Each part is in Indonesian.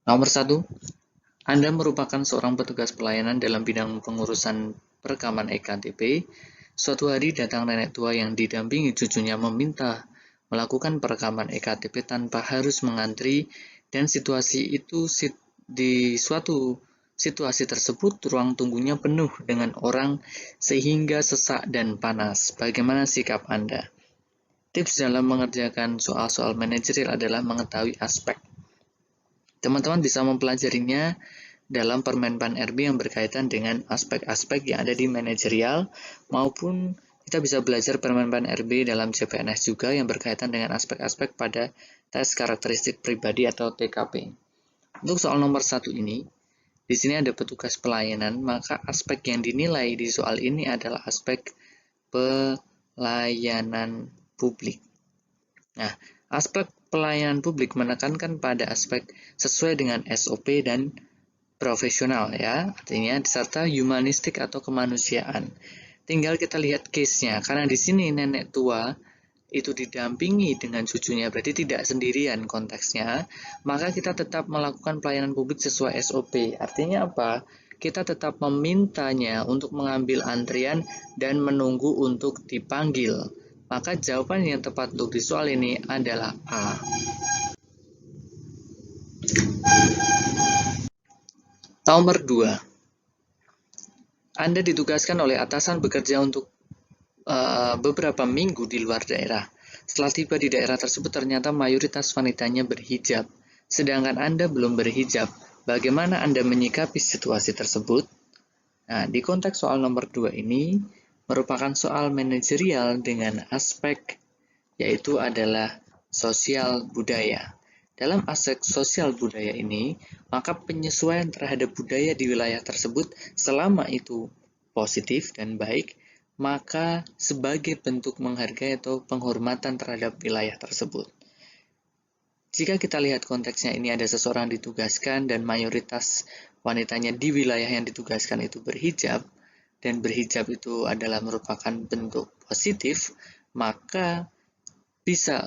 Nomor satu, Anda merupakan seorang petugas pelayanan dalam bidang pengurusan perekaman EKTP. Suatu hari datang nenek tua yang didampingi cucunya meminta melakukan perekaman EKTP tanpa harus mengantri, dan di suatu situasi tersebut ruang tunggunya penuh dengan orang sehingga sesak dan panas. Bagaimana sikap Anda? Tips dalam mengerjakan soal-soal manajerial adalah mengetahui aspek. Teman-teman bisa mempelajarinya dalam Permenpan RB yang berkaitan dengan aspek-aspek yang ada di manajerial, maupun kita bisa belajar Permenpan RB dalam CPNS juga yang berkaitan dengan aspek-aspek pada tes karakteristik pribadi atau TKP. Untuk soal nomor 1 ini, di sini ada petugas pelayanan, maka aspek yang dinilai di soal ini adalah aspek pelayanan publik. Nah, aspek pelayanan publik menekankan pada aspek sesuai dengan SOP dan profesional ya, artinya serta humanistik atau kemanusiaan. Tinggal kita lihat case-nya, karena di sini nenek tua itu didampingi dengan cucunya, berarti tidak sendirian konteksnya, maka kita tetap melakukan pelayanan publik sesuai SOP. Artinya apa? Kita tetap memintanya untuk mengambil antrian dan menunggu untuk dipanggil. Maka jawaban yang tepat untuk di soal ini adalah A. Nomor 2. Anda ditugaskan oleh atasan bekerja untuk beberapa minggu di luar daerah. Setelah tiba di daerah tersebut, ternyata mayoritas wanitanya berhijab, sedangkan Anda belum berhijab. Bagaimana Anda menyikapi situasi tersebut? Nah, di konteks soal nomor 2 ini merupakan soal manajerial dengan aspek yaitu adalah sosial budaya. Dalam aspek sosial budaya ini, maka penyesuaian terhadap budaya di wilayah tersebut selama itu positif dan baik, maka sebagai bentuk menghargai atau penghormatan terhadap wilayah tersebut. Jika kita lihat konteksnya, ini ada seseorang ditugaskan dan mayoritas wanitanya di wilayah yang ditugaskan itu berhijab, dan berhijab itu adalah merupakan bentuk positif, maka bisa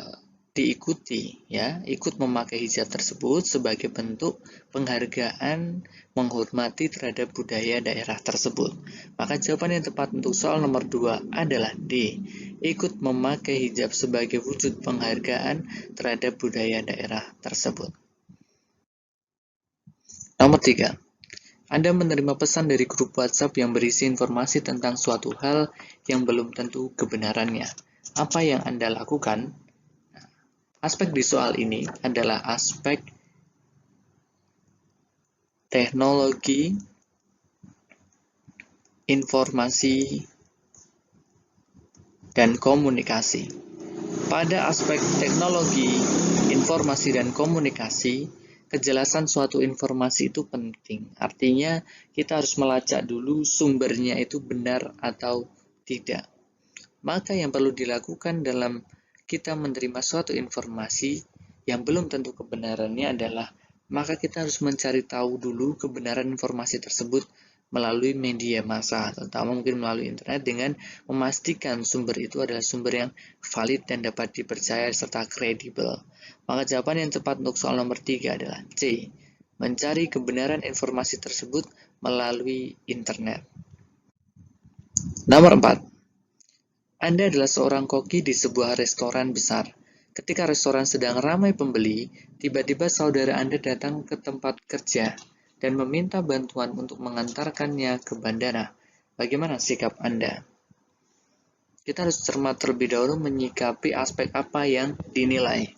diikuti ya, ikut memakai hijab tersebut sebagai bentuk penghargaan, menghormati terhadap budaya daerah tersebut. Maka jawaban yang tepat untuk soal nomor 2 adalah D. Ikut memakai hijab sebagai wujud penghargaan terhadap budaya daerah tersebut. Nomor 3. Anda menerima pesan dari grup WhatsApp yang berisi informasi tentang suatu hal yang belum tentu kebenarannya. Apa yang Anda lakukan? Aspek di soal ini adalah aspek teknologi, informasi, dan komunikasi. Pada aspek teknologi, informasi, dan komunikasi, kejelasan suatu informasi itu penting. Artinya, kita harus melacak dulu sumbernya itu benar atau tidak. Maka yang perlu dilakukan dalam kita menerima suatu informasi yang belum tentu kebenarannya adalah, maka kita harus mencari tahu dulu kebenaran informasi tersebut melalui media massa, terutama mungkin melalui internet, dengan memastikan sumber itu adalah sumber yang valid dan dapat dipercaya serta kredibel. Maka jawaban yang tepat untuk soal nomor 3 adalah C. Mencari kebenaran informasi tersebut melalui internet. Nomor 4. Anda adalah seorang koki di sebuah restoran besar. Ketika restoran sedang ramai pembeli, tiba-tiba saudara Anda datang ke tempat kerja dan meminta bantuan untuk mengantarkannya ke bandara. Bagaimana sikap Anda? Kita harus cermat terlebih dahulu menyikapi aspek apa yang dinilai.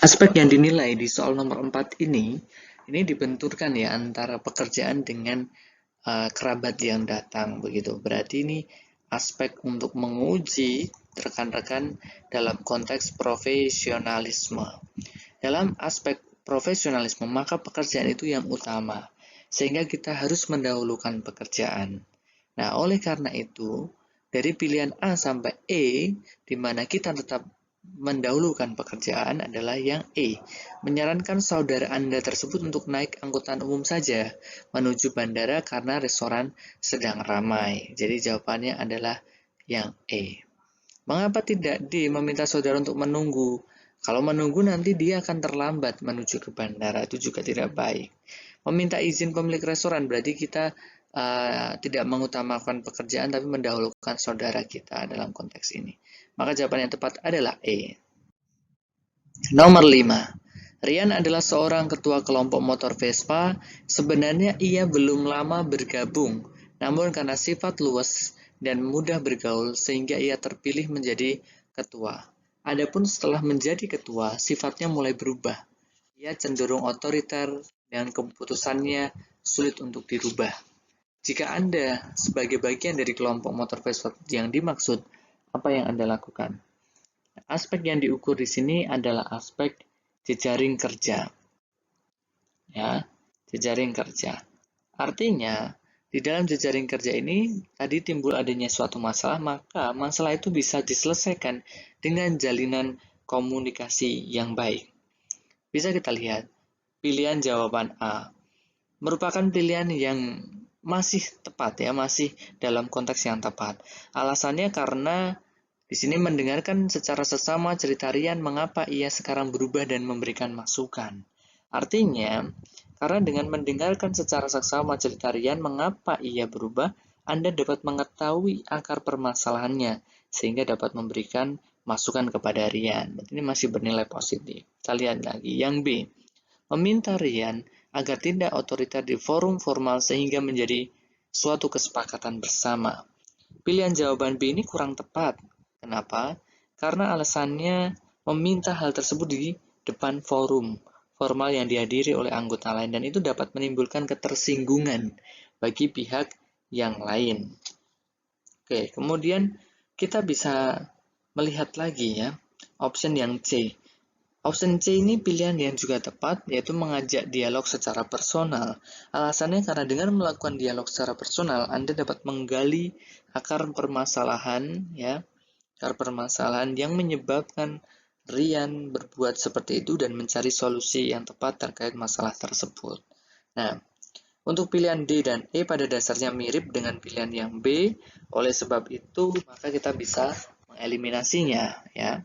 Aspek yang dinilai di soal nomor 4 ini dibenturkan ya antara pekerjaan dengan kerabat yang datang begitu. Berarti ini aspek untuk menguji rekan-rekan dalam konteks profesionalisme. Dalam aspek profesionalisme, maka pekerjaan itu yang utama, sehingga kita harus mendahulukan pekerjaan. Nah, oleh karena itu, dari pilihan A sampai E, di mana kita tetap mendahulukan pekerjaan adalah yang E. Menyarankan saudara Anda tersebut untuk naik angkutan umum saja menuju bandara karena restoran sedang ramai. Jadi jawabannya adalah yang E. Mengapa tidak D, meminta saudara untuk menunggu? Kalau menunggu nanti dia akan terlambat menuju ke bandara, itu juga tidak baik. Meminta izin pemilik restoran berarti kita tidak mengutamakan pekerjaan tapi mendahulukan saudara kita dalam konteks ini. Maka jawaban yang tepat adalah E. Nomor 5. Rian adalah seorang ketua kelompok motor Vespa. Sebenarnya ia belum lama bergabung, namun karena sifat luas dan mudah bergaul sehingga ia terpilih menjadi ketua. Adapun setelah menjadi ketua, sifatnya mulai berubah. Ia cenderung otoriter dan keputusannya sulit untuk dirubah. Jika Anda sebagai bagian dari kelompok motor Vespa yang dimaksud, apa yang Anda lakukan? Aspek yang diukur di sini adalah aspek jejaring kerja. Ya, jejaring kerja. Artinya, di dalam jejaring kerja ini tadi timbul adanya suatu masalah, maka masalah itu bisa diselesaikan dengan jalinan komunikasi yang baik. Bisa kita lihat, pilihan jawaban A merupakan pilihan yang masih tepat ya, masih dalam konteks yang tepat. Alasannya karena di sini mendengarkan secara seksama cerita Rian mengapa ia sekarang berubah dan memberikan masukan. Artinya, karena dengan mendengarkan secara seksama cerita Rian mengapa ia berubah, Anda dapat mengetahui akar permasalahannya, sehingga dapat memberikan masukan kepada Rian. Ini masih bernilai positif. Kita lihat lagi. Yang B, meminta Rian agar tidak otoriter di forum formal sehingga menjadi suatu kesepakatan bersama. Pilihan jawaban B ini kurang tepat. Kenapa? Karena alasannya meminta hal tersebut di depan forum formal yang dihadiri oleh anggota lain dan itu dapat menimbulkan ketersinggungan bagi pihak yang lain. Oke, kemudian kita bisa melihat lagi ya, option yang C. Option C ini pilihan yang juga tepat, yaitu mengajak dialog secara personal. Alasannya karena dengan melakukan dialog secara personal, Anda dapat menggali akar permasalahan, ya, akar permasalahan yang menyebabkan Rian berbuat seperti itu dan mencari solusi yang tepat terkait masalah tersebut. Nah, untuk pilihan D dan E pada dasarnya mirip dengan pilihan yang B, oleh sebab itu maka kita bisa mengeliminasinya, ya.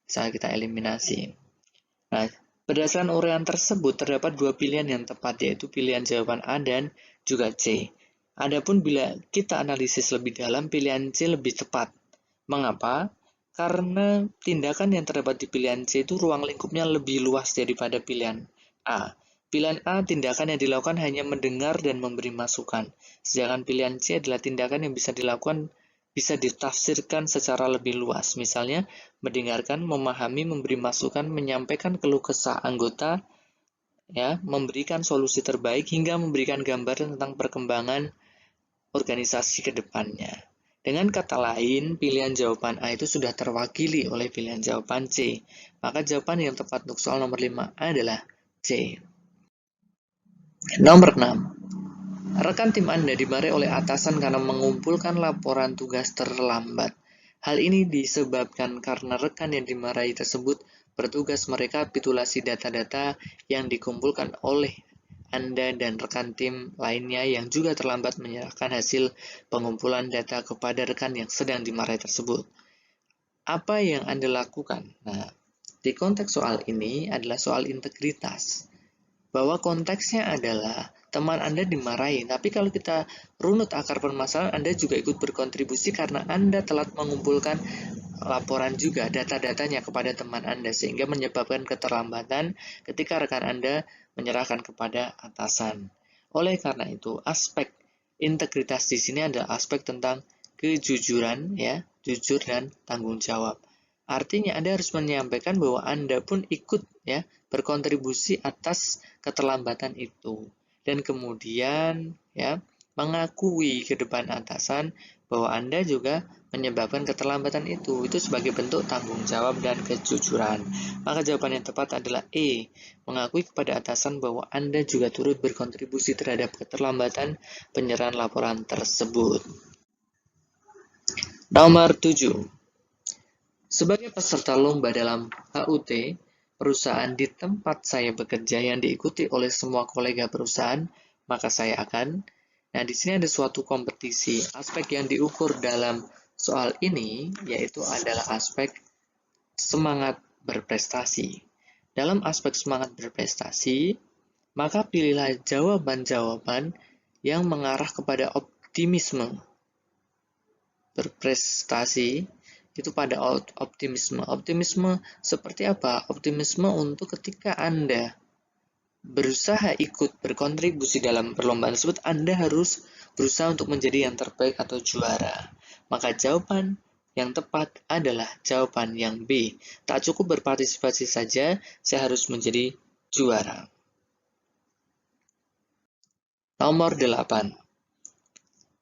Bisa kita eliminasi. Nah, berdasarkan uraian tersebut terdapat dua pilihan yang tepat, yaitu pilihan jawaban A dan juga C. Adapun bila kita analisis lebih dalam, pilihan C lebih tepat. Mengapa? Karena tindakan yang terdapat di pilihan C itu ruang lingkupnya lebih luas daripada pilihan A. Pilihan A, tindakan yang dilakukan hanya mendengar dan memberi masukan. Sedangkan pilihan C adalah tindakan yang bisa dilakukan bisa ditafsirkan secara lebih luas. Misalnya, mendengarkan, memahami, memberi masukan, menyampaikan keluh kesah anggota, ya, memberikan solusi terbaik, hingga memberikan gambaran tentang perkembangan organisasi ke depannya. Dengan kata lain, pilihan jawaban A itu sudah terwakili oleh pilihan jawaban C. Maka jawaban yang tepat untuk soal nomor 5 adalah C. Nomor 6. Rekan tim Anda dimarahi oleh atasan karena mengumpulkan laporan tugas terlambat. Hal ini disebabkan karena rekan yang dimarahi tersebut bertugas merekapitulasi data-data yang dikumpulkan oleh Anda dan rekan tim lainnya yang juga terlambat menyerahkan hasil pengumpulan data kepada rekan yang sedang dimarahi tersebut. Apa yang Anda lakukan? Nah, di konteks soal ini adalah soal integritas. Bahwa konteksnya adalah teman Anda dimarahi, tapi kalau kita runut akar permasalahan, Anda juga ikut berkontribusi karena Anda telat mengumpulkan laporan juga data-datanya kepada teman Anda, sehingga menyebabkan keterlambatan ketika rekan Anda menyerahkan kepada atasan. Oleh karena itu, aspek integritas di sini adalah aspek tentang kejujuran, ya, jujur dan tanggung jawab. Artinya Anda harus menyampaikan bahwa Anda pun ikut, ya, berkontribusi atas keterlambatan itu dan kemudian, ya, mengakui ke depan atasan bahwa Anda juga menyebabkan keterlambatan itu sebagai bentuk tanggung jawab dan kejujuran. Maka jawaban yang tepat adalah E, mengakui kepada atasan bahwa Anda juga turut berkontribusi terhadap keterlambatan penyerahan laporan tersebut. Nomor 7. Sebagai peserta lomba dalam HUT, perusahaan di tempat saya bekerja yang diikuti oleh semua kolega perusahaan, maka saya akan. Nah, di sini ada suatu kompetisi. Aspek yang diukur dalam soal ini, yaitu adalah aspek semangat berprestasi. Dalam aspek semangat berprestasi, maka pilihlah jawaban-jawaban yang mengarah kepada optimisme. Berprestasi itu pada optimisme. Optimisme seperti apa? Optimisme untuk ketika Anda berusaha ikut berkontribusi dalam perlombaan tersebut, Anda harus berusaha untuk menjadi yang terbaik atau juara. Maka jawaban yang tepat adalah jawaban yang B. Tak cukup berpartisipasi saja, saya harus menjadi juara. Nomor 8.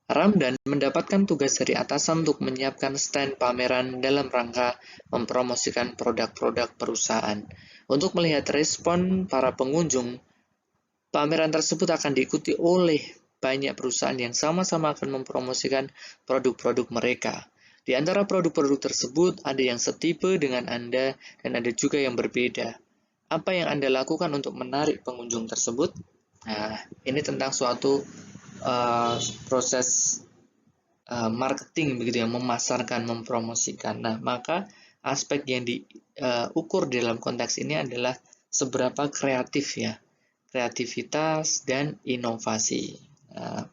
Ramdan mendapatkan tugas dari atasan untuk menyiapkan stand pameran dalam rangka mempromosikan produk-produk perusahaan. Untuk melihat respon para pengunjung, pameran tersebut akan diikuti oleh banyak perusahaan yang sama-sama akan mempromosikan produk-produk mereka. Di antara produk-produk tersebut, ada yang setipe dengan Anda dan ada juga yang berbeda. Apa yang Anda lakukan untuk menarik pengunjung tersebut? Nah, ini tentang suatu proses marketing begitu ya, memasarkan, mempromosikan. Nah, maka aspek yang diukur dalam konteks ini adalah seberapa kreatif ya, kreativitas dan inovasi. Nah,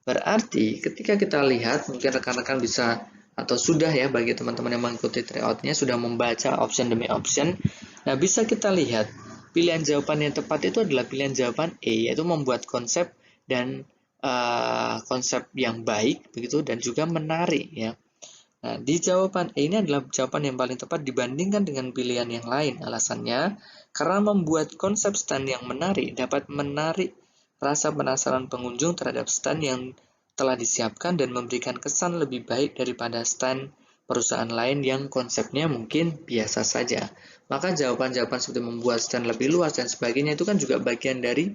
berarti ketika kita lihat, mungkin rekan-rekan bisa atau sudah ya bagi teman-teman yang mengikuti tryout-nya sudah membaca option demi option. Nah, bisa kita lihat pilihan jawaban yang tepat itu adalah pilihan jawaban E, yaitu membuat konsep dan konsep yang baik begitu dan juga menarik ya. Nah, di jawaban E ini adalah jawaban yang paling tepat dibandingkan dengan pilihan yang lain. Alasannya karena membuat konsep stand yang menarik dapat menarik rasa penasaran pengunjung terhadap stand yang telah disiapkan dan memberikan kesan lebih baik daripada stand perusahaan lain yang konsepnya mungkin biasa saja. Maka jawaban-jawaban seperti membuat stand lebih luas dan sebagainya itu kan juga bagian dari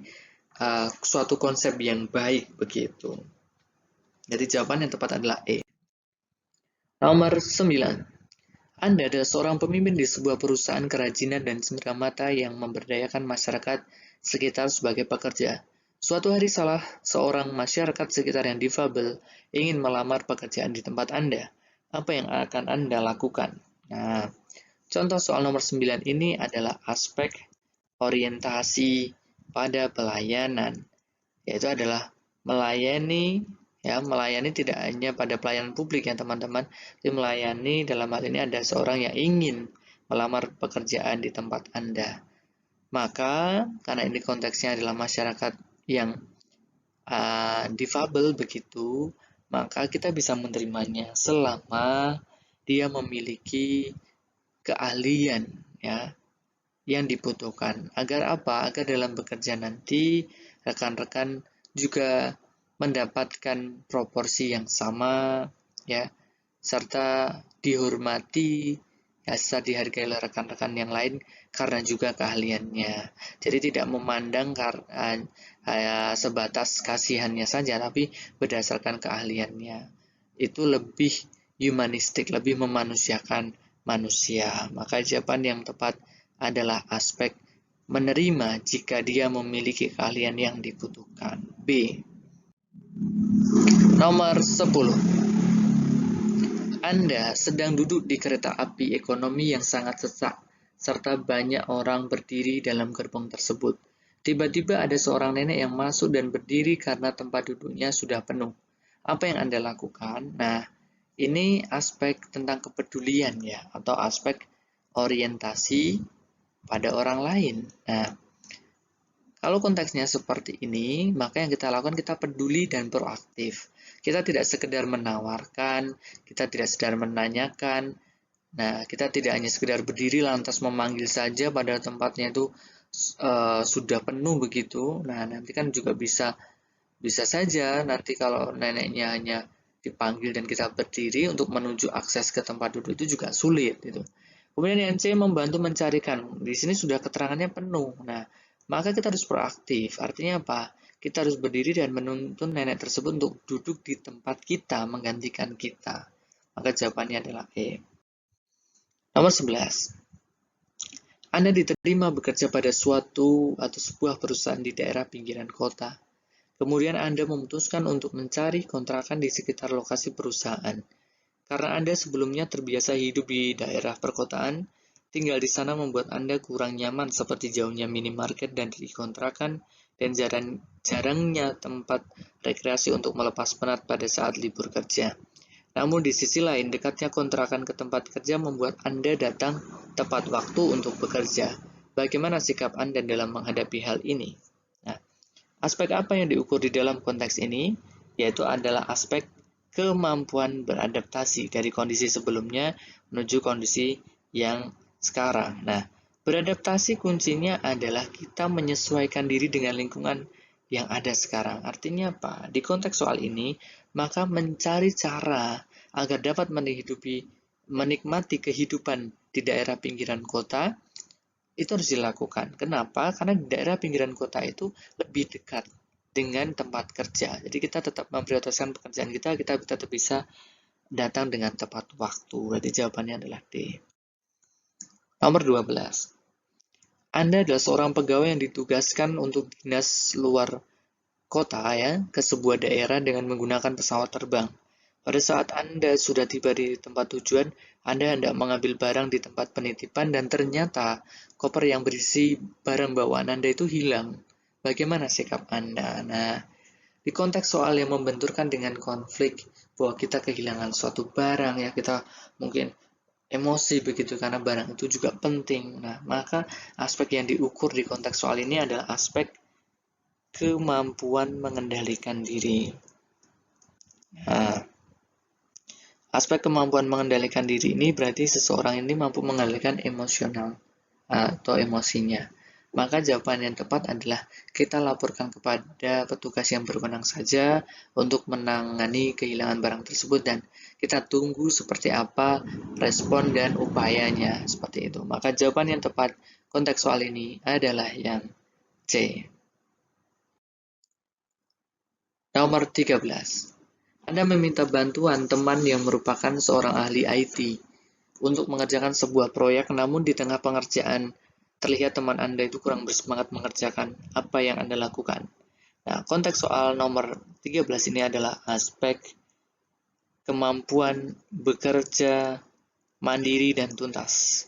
suatu konsep yang baik begitu. Jadi jawaban yang tepat adalah E. Nomor 9. Anda adalah seorang pemimpin di sebuah perusahaan kerajinan dan cenderamata yang memberdayakan masyarakat sekitar sebagai pekerja. Suatu hari salah seorang masyarakat sekitar yang difabel ingin melamar pekerjaan di tempat Anda. Apa yang akan Anda lakukan? Nah, contoh soal nomor 9 ini adalah aspek orientasi pada pelayanan, yaitu adalah melayani tidak hanya pada pelayanan publik ya teman-teman, tapi melayani dalam hal ini ada seorang yang ingin melamar pekerjaan di tempat Anda. Maka karena ini konteksnya adalah masyarakat yang difabel begitu, maka kita bisa menerimanya selama dia memiliki keahlian ya yang dibutuhkan. Agar apa? Agar dalam bekerja nanti rekan-rekan juga mendapatkan proporsi yang sama ya, serta dihormati ya, serta dihargai oleh rekan-rekan yang lain karena juga keahliannya. Jadi tidak memandang sebatas kasihannya saja, tapi berdasarkan keahliannya. Itu lebih humanistik, lebih memanusiakan manusia. Maka jawaban yang tepat adalah aspek menerima jika dia memiliki keahlian yang dibutuhkan. B. Nomor 10. Anda sedang duduk di kereta api ekonomi yang sangat sesak, serta banyak orang berdiri dalam gerbong tersebut. Tiba-tiba ada seorang nenek yang masuk dan berdiri karena tempat duduknya sudah penuh. Apa yang Anda lakukan? Nah, ini aspek tentang kepedulian ya, atau aspek orientasi pada orang lain. Nah, kalau konteksnya seperti ini, maka yang kita lakukan kita peduli dan proaktif. Kita tidak sekedar menawarkan, kita tidak sekedar menanyakan. Nah, kita tidak hanya sekedar berdiri lantas memanggil saja pada tempatnya itu sudah penuh begitu. Nah, nanti kan juga bisa saja nanti kalau neneknya hanya dipanggil dan kita berdiri untuk menuju akses ke tempat duduk itu juga sulit gitu. Kemudian yang C membantu mencarikan. Di sini sudah keterangannya penuh. Nah, maka kita harus proaktif. Artinya apa? Kita harus berdiri dan menuntun nenek tersebut untuk duduk di tempat kita, menggantikan kita. Maka jawabannya adalah E. Nomor 11. Anda diterima bekerja pada suatu atau sebuah perusahaan di daerah pinggiran kota. Kemudian Anda memutuskan untuk mencari kontrakan di sekitar lokasi perusahaan. Karena Anda sebelumnya terbiasa hidup di daerah perkotaan, tinggal di sana membuat Anda kurang nyaman seperti jauhnya minimarket dan kontrakan dan jarangnya tempat rekreasi untuk melepas penat pada saat libur kerja. Namun di sisi lain, dekatnya kontrakan ke tempat kerja membuat Anda datang tepat waktu untuk bekerja. Bagaimana sikap Anda dalam menghadapi hal ini? Nah, aspek apa yang diukur di dalam konteks ini? Yaitu adalah aspek kemampuan beradaptasi dari kondisi sebelumnya menuju kondisi yang sekarang. Nah, beradaptasi kuncinya adalah kita menyesuaikan diri dengan lingkungan yang ada sekarang. Artinya apa? Di konteks soal ini, maka mencari cara agar dapat menikmati kehidupan di daerah pinggiran kota, itu harus dilakukan. Kenapa? Karena di daerah pinggiran kota itu lebih dekat dengan tempat kerja. Jadi kita tetap memprioritaskan pekerjaan kita tetap bisa datang dengan tepat waktu. Berarti jawabannya adalah D. Nomor 12. Anda adalah seorang pegawai yang ditugaskan untuk dinas luar kota ya, ke sebuah daerah dengan menggunakan pesawat terbang. Pada saat Anda sudah tiba di tempat tujuan, Anda hendak mengambil barang di tempat penitipan dan ternyata koper yang berisi barang bawaan Anda itu hilang. Bagaimana sikap Anda? Nah, di konteks soal yang membenturkan dengan konflik bahwa kita kehilangan suatu barang ya, kita mungkin emosi begitu karena barang itu juga penting. Nah, maka aspek yang diukur di konteks soal ini adalah aspek kemampuan mengendalikan diri. Nah, aspek kemampuan mengendalikan diri ini berarti seseorang ini mampu mengendalikan emosional atau emosinya. Maka jawaban yang tepat adalah kita laporkan kepada petugas yang berwenang saja untuk menangani kehilangan barang tersebut dan kita tunggu seperti apa respon dan upayanya seperti itu. Maka jawaban yang tepat konteks soal ini adalah yang C. Nomor 13. Anda meminta bantuan teman yang merupakan seorang ahli IT untuk mengerjakan sebuah proyek, namun di tengah pengerjaan terlihat teman Anda itu kurang bersemangat mengerjakan apa yang Anda lakukan. Nah, konteks soal nomor 13 ini adalah aspek kemampuan bekerja mandiri dan tuntas.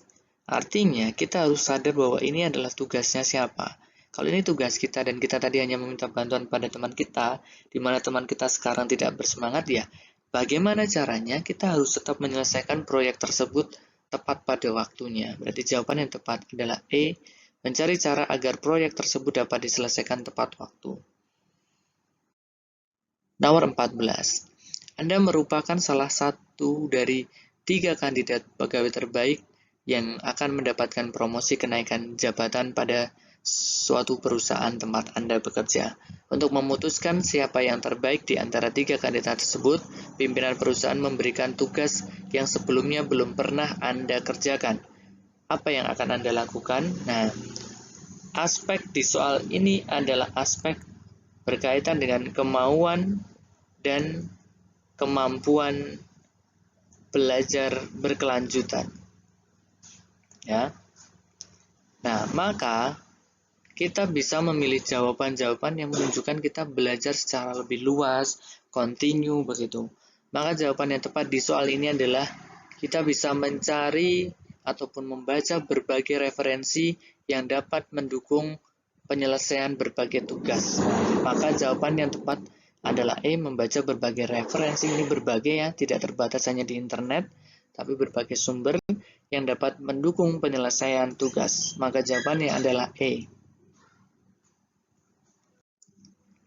Artinya, kita harus sadar bahwa ini adalah tugasnya siapa. Kalau ini tugas kita dan kita tadi hanya meminta bantuan pada teman kita, di mana teman kita sekarang tidak bersemangat, ya bagaimana caranya kita harus tetap menyelesaikan proyek tersebut tepat pada waktunya. Berarti jawaban yang tepat adalah E, mencari cara agar proyek tersebut dapat diselesaikan tepat waktu. Nomor 14. Anda merupakan salah satu dari 3 kandidat pegawai terbaik yang akan mendapatkan promosi kenaikan jabatan pada suatu perusahaan tempat Anda bekerja. Untuk memutuskan siapa yang terbaik di antara 3 kandidat tersebut, pimpinan perusahaan memberikan tugas yang sebelumnya belum pernah Anda kerjakan. Apa yang akan Anda lakukan? Nah, aspek di soal ini adalah aspek berkaitan dengan kemauan dan kemampuan belajar berkelanjutan. Ya. Nah, maka kita bisa memilih jawaban-jawaban yang menunjukkan kita belajar secara lebih luas, continue begitu. Maka jawaban yang tepat di soal ini adalah kita bisa mencari ataupun membaca berbagai referensi yang dapat mendukung penyelesaian berbagai tugas. Maka jawaban yang tepat adalah E, membaca berbagai referensi. Ini berbagai ya, tidak terbatas hanya di internet, tapi berbagai sumber yang dapat mendukung penyelesaian tugas. Maka jawabannya adalah E.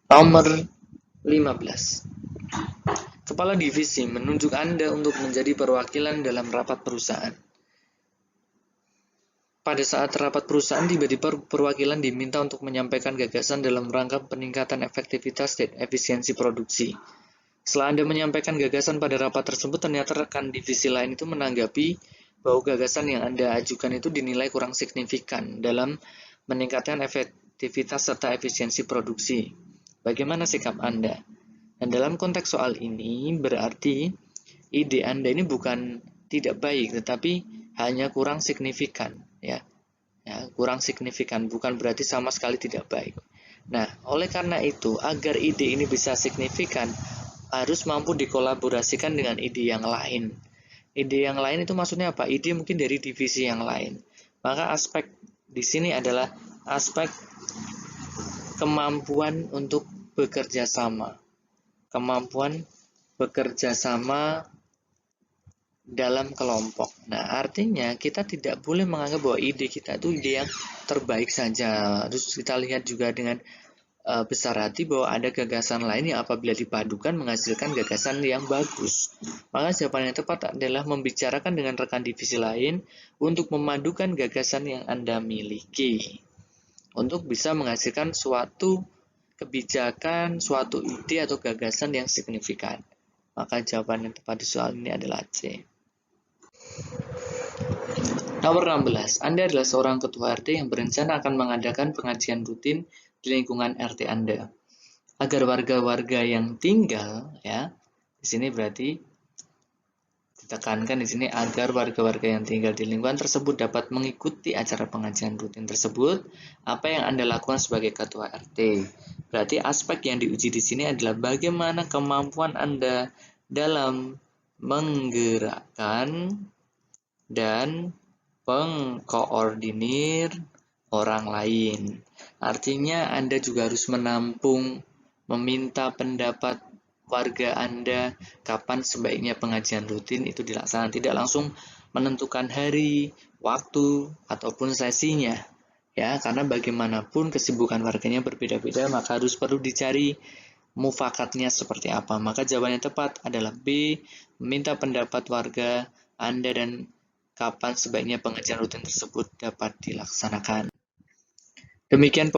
Nomor 15. Kepala divisi menunjuk Anda untuk menjadi perwakilan dalam rapat perusahaan. Pada saat rapat perusahaan, tiba-tiba perwakilan diminta untuk menyampaikan gagasan dalam rangka peningkatan efektivitas dan efisiensi produksi. Setelah Anda menyampaikan gagasan pada rapat tersebut, ternyata rekan divisi lain itu menanggapi bahwa gagasan yang Anda ajukan itu dinilai kurang signifikan dalam meningkatkan efektivitas serta efisiensi produksi. Bagaimana sikap Anda? Dan dalam konteks soal ini berarti ide Anda ini bukan tidak baik, tetapi hanya kurang signifikan, ya, kurang signifikan, bukan berarti sama sekali tidak baik. Nah, oleh karena itu, agar ide ini bisa signifikan, harus mampu dikolaborasikan dengan ide yang lain. Ide yang lain itu maksudnya apa? Ide mungkin dari divisi yang lain. Maka aspek di sini adalah aspek kemampuan untuk bekerja sama. Kemampuan bekerja sama dalam kelompok. Nah, artinya kita tidak boleh menganggap bahwa ide kita itu ide yang terbaik saja. Terus kita lihat juga dengan besar hati bahwa ada gagasan lain yang apabila dipadukan menghasilkan gagasan yang bagus. Maka jawaban yang tepat adalah membicarakan dengan rekan divisi lain untuk memadukan gagasan yang Anda miliki. Untuk bisa menghasilkan suatu kebijakan, suatu ide atau gagasan yang signifikan. Maka jawaban yang tepat di soal ini adalah C. Nomor 16. Anda adalah seorang ketua RT yang berencana akan mengadakan pengajian rutin di lingkungan RT Anda. Agar warga-warga yang tinggal, ya, di sini berarti ditekankan di sini agar warga-warga yang tinggal di lingkungan tersebut dapat mengikuti acara pengajian rutin tersebut. Apa yang Anda lakukan sebagai ketua RT? Berarti aspek yang diuji di sini adalah bagaimana kemampuan Anda dalam menggerakkan dan mengkoordinir orang lain. Artinya Anda juga harus menampung, meminta pendapat warga Anda kapan sebaiknya pengajian rutin itu dilaksanakan. Tidak langsung menentukan hari, waktu, ataupun sesinya. Ya, karena bagaimanapun kesibukan warganya berbeda-beda, maka harus perlu dicari mufakatnya seperti apa. Maka jawaban yang tepat adalah B, meminta pendapat warga Anda dan kapan sebaiknya pengajian rutin tersebut dapat dilaksanakan. Demikian